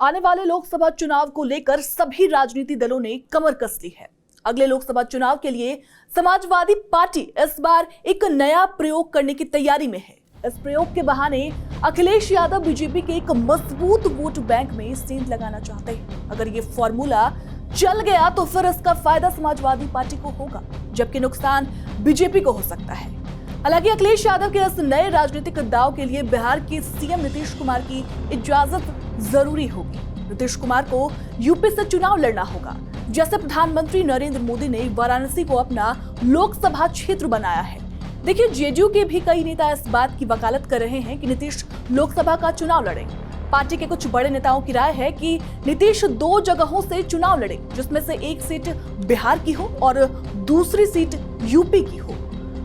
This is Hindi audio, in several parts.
आने वाले लोकसभा चुनाव को लेकर सभी राजनीतिक दलों ने कमर कस ली है। अगले लोकसभा चुनाव के लिए समाजवादी पार्टी इस बार एक नया प्रयोग करने की तैयारी में है। इस प्रयोग के बहाने अखिलेश यादव बीजेपी के एक मजबूत वोट बैंक में सेंध लगाना चाहते हैं। अगर ये फॉर्मूला चल गया तो फिर इसका फायदा समाजवादी पार्टी को होगा, जबकि नुकसान बीजेपी को हो सकता है। हालांकि अखिलेश यादव के इस नए राजनीतिक दांव के लिए बिहार के सीएम नीतीश कुमार की इजाजत जरूरी होगी। नीतीश कुमार को यूपी से चुनाव लड़ना होगा। जैसे प्रधानमंत्री नरेंद्र मोदी ने वाराणसी को अपना लोकसभा क्षेत्र बनाया है। देखिए, जेडीयू के भी कई नेता इस बात की वकालत कर रहे हैं कि नीतीश लोकसभा का चुनाव लड़े। पार्टी के कुछ बड़े नेताओं की राय है कि नीतीश 2 जगहों से चुनाव लड़े, जिसमें से एक सीट बिहार की हो और दूसरी सीट यूपी की हो।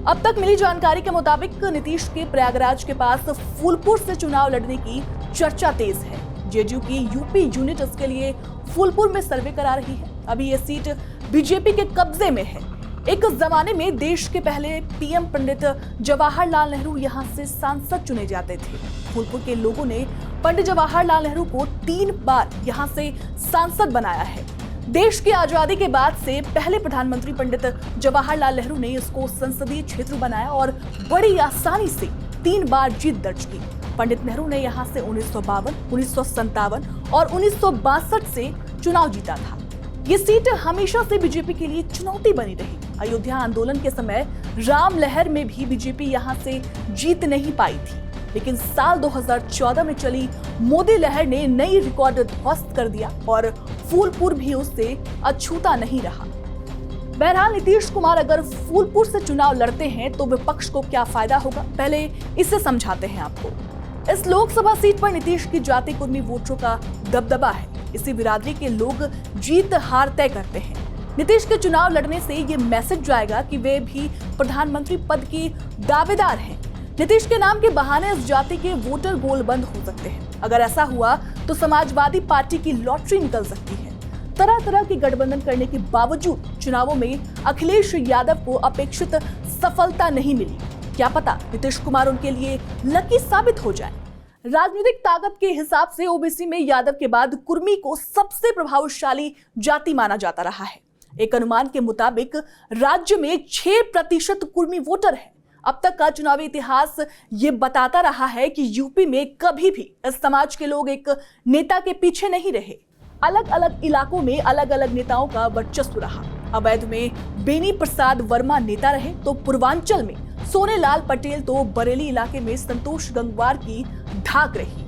अब तक मिली जानकारी के मुताबिक नीतीश के प्रयागराज के पास फूलपुर से चुनाव लड़ने की चर्चा तेज है। जेडीयू की यूपी यूनिट इसके लिए फूलपुर में सर्वे करा रही है। अभी ये सीट बीजेपी के कब्जे में है। एक जमाने में देश के पहले पीएम पंडित जवाहरलाल नेहरू यहां से सांसद चुने जाते थे। फूलपुर के लोगों ने पंडित जवाहरलाल नेहरू को 3 बार यहां से सांसद बनाया है। देश की आजादी के बाद से पहले प्रधानमंत्री पंडित जवाहरलाल नेहरू ने इसको संसदीय क्षेत्र बनाया और बड़ी आसानी से 3 बार जीत दर्ज की। पंडित नेहरू ने यहां से 1952, 1957 और 1962 से चुनाव जीता था। ये सीट हमेशा से बीजेपी के लिए चुनौती बनी रही। अयोध्या आंदोलन के समय राम लहर में भी बीजेपी यहां से जीत नहीं पाई थी, लेकिन साल 2014 में चली मोदी लहर ने नई रिकॉर्ड ध्वस्त कर दिया और फूलपुर भी उससे अछूता नहीं रहा। बहरहाल नीतीश कुमार अगर फूलपुर से चुनाव लड़ते हैं तो विपक्ष को क्या फायदा होगा, पहले इसे समझाते हैं आपको। इस लोकसभा सीट पर नीतीश की जाति कुर्मी वोटरों का दबदबा है। इसी बिरादरी के लोग जीत हार तय करते हैं। नीतीश के चुनाव लड़ने से ये मैसेज जाएगा कि वे भी प्रधानमंत्री पद के दावेदार हैं। नीतीश के नाम के बहाने इस जाति के वोटर गोलबंद हो सकते हैं। अगर ऐसा हुआ तो समाजवादी पार्टी की लॉटरी निकल सकती है। तरह तरह के गठबंधन करने के बावजूद चुनावों में अखिलेश यादव को अपेक्षित सफलता नहीं मिली। क्या पता नीतीश कुमार उनके लिए लकी साबित हो जाए। राजनीतिक ताकत के हिसाब से ओबीसी में यादव के बाद कुर्मी को सबसे प्रभावशाली जाति माना जाता रहा है। एक अनुमान के मुताबिक राज्य में 6% कुर्मी वोटर हैं। अब तक का चुनावी इतिहास ये बताता रहा है कि यूपी में कभी भी इस समाज के लोग एक नेता के पीछे नहीं रहे। अलग अलग इलाकों में अलग अलग नेताओं का वर्चस्व रहा। अवैध में बेनी प्रसाद वर्मा नेता रहे तो पूर्वांचल में सोनेलाल पटेल, तो बरेली इलाके में संतोष गंगवार की धाक रही।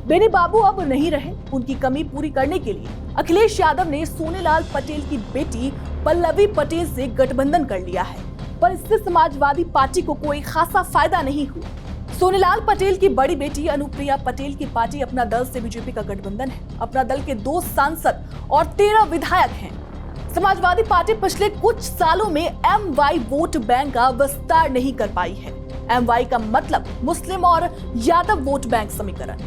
बेनी बाबू अब नहीं रहे। उनकी कमी पूरी करने के लिए अखिलेश यादव ने सोनेलाल पटेल की बेटी पल्लवी पटेल से गठबंधन कर लिया है, पर इससे समाजवादी पार्टी को कोई खासा फायदा नहीं हुआ। सोनेलाल पटेल की बड़ी बेटी अनुप्रिया पटेल की पार्टी अपना दल से बीजेपी का गठबंधन है। अपना दल के 2 सांसद और 13 विधायक हैं। समाजवादी पार्टी पिछले कुछ सालों में एमवाई वोट बैंक का विस्तार नहीं कर पाई है। एमवाई का मतलब मुस्लिम और यादव वोट बैंक समीकरण।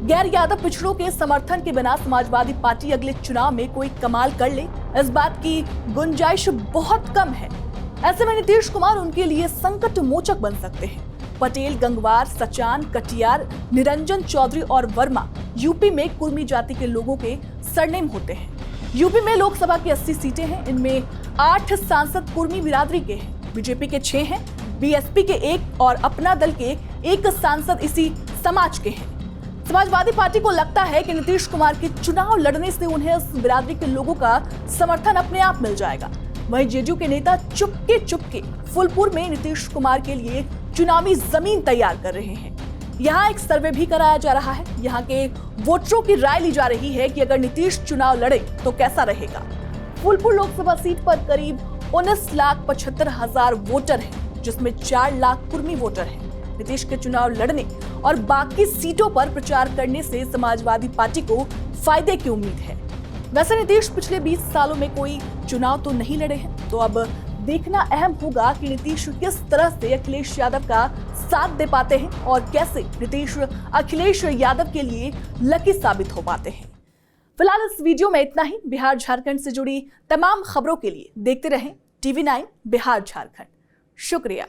गैर यादव पिछड़ों के समर्थन के बिना समाजवादी पार्टी अगले चुनाव में कोई कमाल कर ले, इस बात की गुंजाइश बहुत कम है। ऐसे में नीतीश कुमार उनके लिए संकट मोचक बन सकते हैं। पटेल, गंगवार, सचान, कटियार, निरंजन चौधरी और वर्मा यूपी में कुर्मी जाति के लोगों के सरनेम होते हैं। यूपी में लोकसभा की 80 सीटें हैं। इनमें 8 सांसद कुर्मी बिरादरी के हैं। बीजेपी के 6 हैं, बीएसपी के 1 और अपना दल के 1 सांसद इसी समाज के हैं। समाजवादी पार्टी को लगता है कि नीतीश कुमार के चुनाव लड़ने से उन्हें इस बिरादरी के लोगों का समर्थन अपने आप मिल जाएगा। वहीं जेडीयू के नेता चुपके फूलपुर में नीतीश कुमार के लिए चुनावी जमीन तैयार कर रहे हैं। यहाँ एक सर्वे भी कराया जा रहा है। यहाँ के वोटरों की राय ली जा रही है कि अगर नीतीश चुनाव लड़े तो कैसा रहेगा। फूलपुर लोकसभा सीट पर करीब 19,75,000 वोटर हैं, जिसमें 4 लाख कुर्मी वोटर हैं। नीतीश के चुनाव लड़ने और बाकी सीटों पर प्रचार करने से समाजवादी पार्टी को फायदे की उम्मीद है। वैसे नीतीश पिछले 20 सालों में कोई चुनाव तो नहीं लड़े हैं, तो अब देखना अहम होगा कि नीतीश किस तरह से अखिलेश यादव का साथ दे पाते हैं और कैसे नीतीश अखिलेश यादव के लिए लकी साबित हो पाते हैं। फिलहाल इस वीडियो में इतना ही। बिहार झारखंड से जुड़ी तमाम खबरों के लिए देखते रहें TV9 बिहार झारखंड। शुक्रिया।